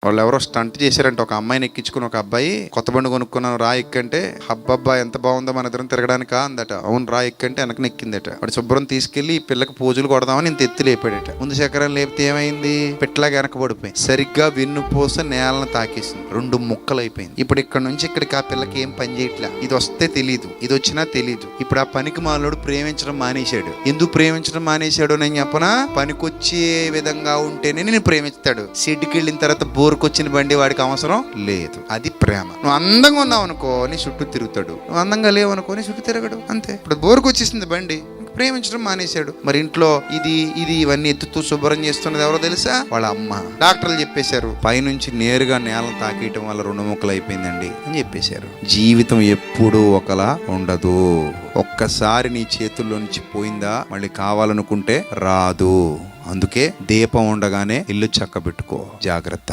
వాళ్ళు ఎవరో స్టంట్ చేశారంటే ఒక అమ్మాయిని ఎక్కించుకుని, ఒక అబ్బాయి కొత్త బండి కొనుక్కున్నాను రా ఎక్కంటే, అబ్బబ్బా ఎంత బాగుందో మన ఇద్దరం తిరగడానికా అందట. అవును రా ఎక్కంటే వెనక నెక్కిందట. వాడు శుభ్రం తీసుకెళ్లి ఈ పిల్లకి పూజలు కొడదామని ఇంత ఎత్తి లేపాడట. ముందు చక్రం లేపితే ఏమైంది, పెట్టలాగా వెనక పడిపోయింది. సరిగ్గా వెన్నుపూస నేలను తాకేసింది, 2 ముక్కలు అయిపోయింది. ఇప్పుడు ఇక్కడ నుంచి ఇక్కడికి ఆ పిల్లకి ఏం పని చేయట్లా. ఇది వస్తే తెలీదు, ఇది వచ్చినా తెలీదు. ఇప్పుడు ఆ పనికి మాలోడు ప్రేమించడం మానేశాడు. ఎందుకు ప్రేమించడం మానేశాడు నేను చెప్పనా, పనికొచ్చే విధంగా ఉంటేనే నేను ప్రేమిస్తాడు. సిడ్కి వెళ్ళిన తర్వాత బోరుకొచ్చిన బండి వాడికి అవసరం లేదు. అది ప్రేమ. నువ్వు అందంగా ఉన్నావు అనుకో నీ చుట్టూ తిరుగుతాడు, నువ్వు అందంగా లేవు అనుకో నీ చుట్టూ తిరగడు. అంతే. ఇప్పుడు బోరుకొచ్చేసింది బండి, ప్రేమించడం మానేశాడు. మరి ఇంట్లో ఇది ఇవన్నీ ఎత్తుతూ శుభ్రం చేస్తున్నది ఎవరో తెలుసా, వాళ్ళ అమ్మ. డాక్టర్లు చెప్పేశారు పైనుంచి నేరుగా నేలను తాకేయటం వల్ల 2 ముక్కలు అయిపోయిందండి అని చెప్పేశారు. జీవితం ఎప్పుడూ ఒకలా ఉండదు. ఒక్కసారి నీ చేతుల్లో నుంచి పోయిందా మళ్ళీ కావాలనుకుంటే రాదు. అందుకే దీపం ఉండగానే ఇల్లు చక్కబెట్టుకో. జాగ్రత్త.